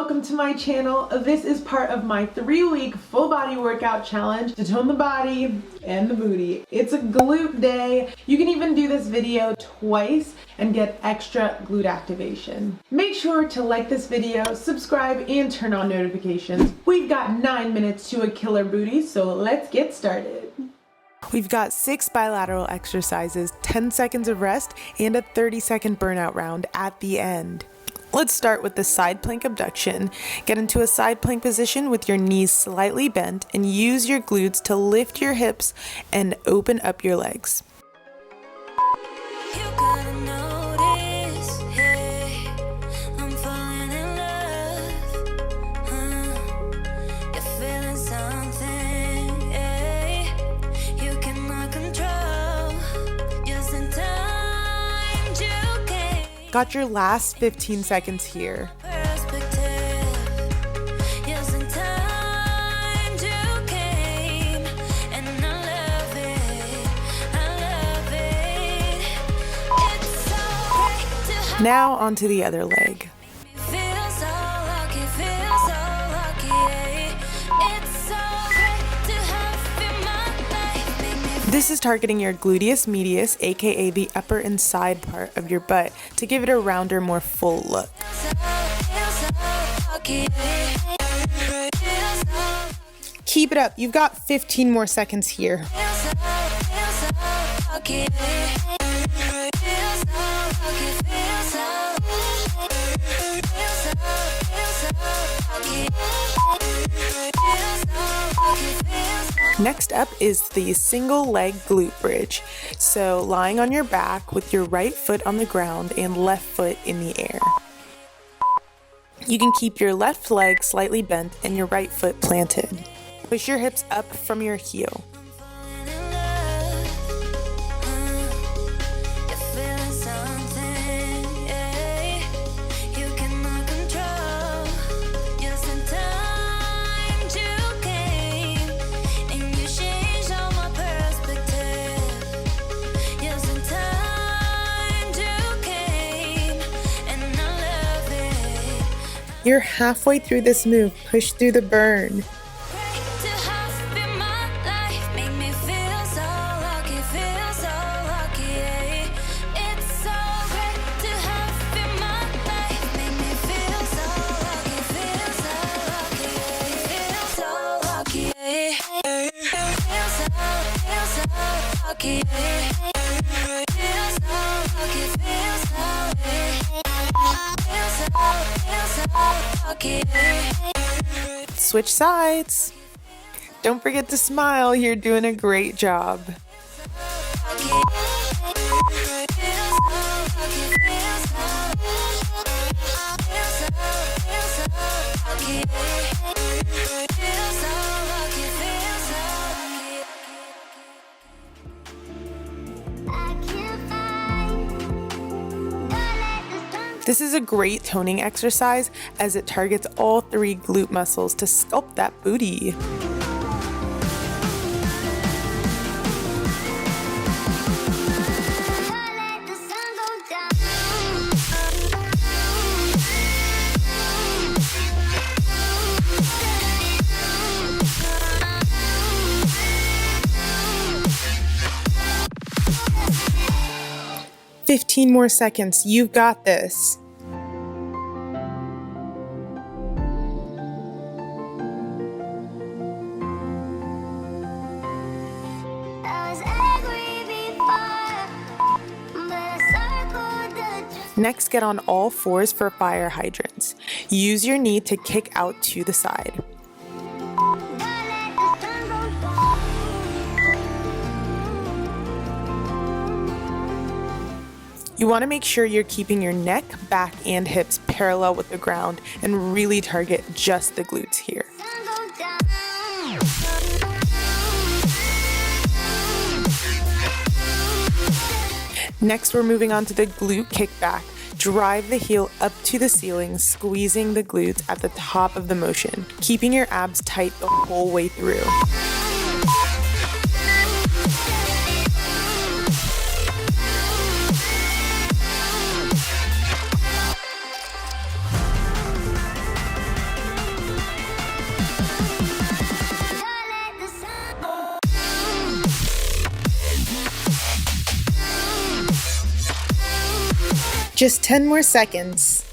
welcome to my channel. This is part of my 3-week full body workout challenge to tone the body and the booty. It's a glute day. You can even do this video twice and get extra glute activation. Make sure to like this video, subscribe, and turn on notifications. We've got 9 minutes to a killer booty, so let's get started. We've got 6 bilateral exercises, 10 seconds of rest, and a 30-second burnout round at the end. Let's start with the side plank abduction. Get into a side plank position with your knees slightly bent and use your glutes to lift your hips and open up your legs. Got your last 15 seconds here. Now onto the other leg. This is targeting your gluteus medius, aka the upper and side part of your butt, to give it a rounder, more full look. Keep it up, you've got 15 more seconds here. Next up is the single leg glute bridge. So lying on your back with your right foot on the ground and left foot in the air. You can keep your left leg slightly bent and your right foot planted. Push your hips up from your heel. You're halfway through this move. Push through the burn. Switch sides. Don't forget to smile. You're doing a great job. This is a great toning exercise as it targets all 3 glute muscles to sculpt that booty. "15 more seconds, you've got this." Next, get on all fours for fire hydrants. Use your knee to kick out to the side. You want to make sure you're keeping your neck, back, and hips parallel with the ground and really target just the glutes here. Next, we're moving on to the glute kickback. Drive the heel up to the ceiling, squeezing the glutes at the top of the motion, keeping your abs tight the whole way through. Just 10 more seconds.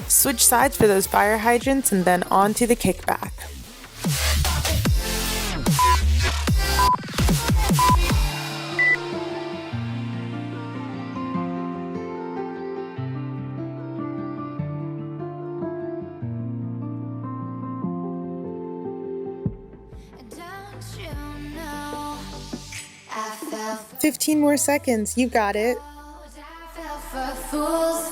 Switch sides for those fire hydrants and then on to the kickback. Don't you know I fell 15 more seconds, you got it. for fools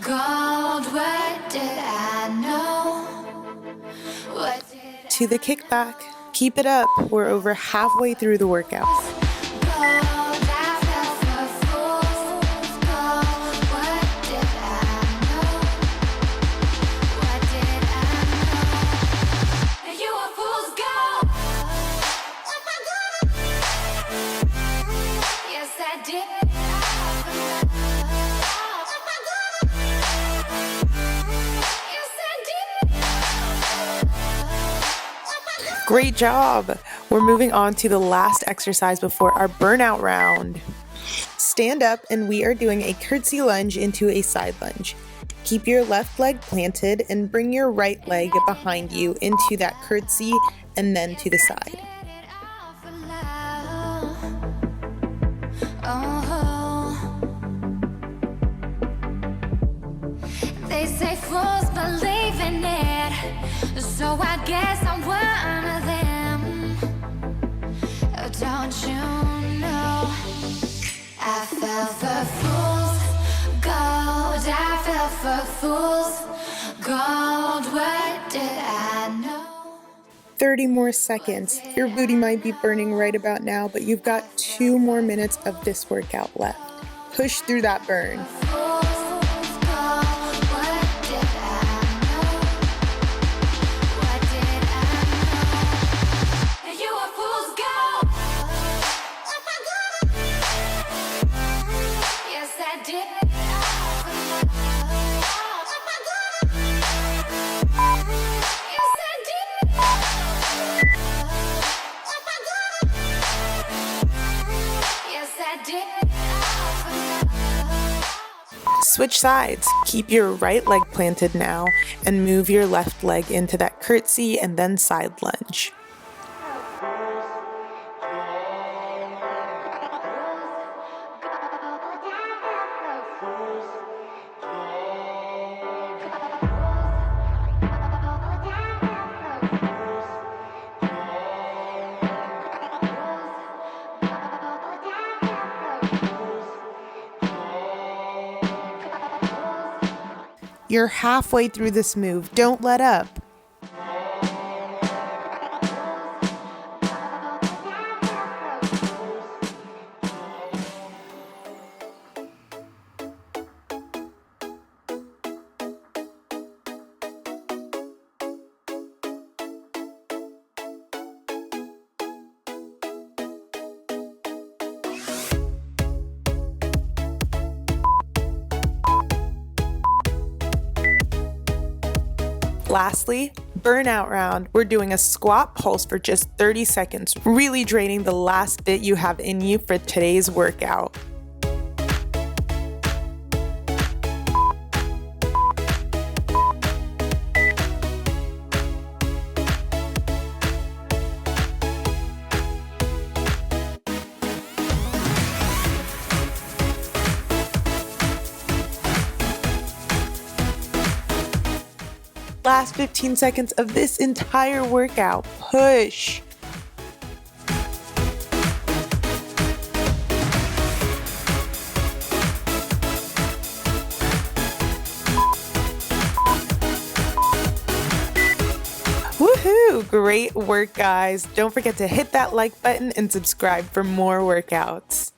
gold. What did I know? What did To the kickback. Keep it up. We're over halfway through the workout. gold? I fell for fools gold. What did I know? What did I know? You were fool's gold. Yes, I did. Great job! We're moving on to the last exercise before our burnout round. Stand up and we are doing a curtsy lunge into a side lunge. Keep your left leg planted and bring your right leg behind you into that curtsy and then to the side. They say fools believe in it, so I guess I'm one of them. Oh, don't you know I fell for fools gold. I fell for fools gold. What did I know? 30 more seconds. Your booty might be burning right about now, but you've got 2 more minutes of this workout left. Push through that burn. Switch sides. Keep your right leg planted now and move your left leg into that curtsy and then side lunge. You're halfway through this move. Don't let up. Lastly, burnout round. We're doing a squat pulse for just 30 seconds, really draining the last bit you have in you for today's workout. Last 15 seconds of this entire workout. Push. Woohoo! Great work, guys. Don't forget to hit that like button and subscribe for more workouts.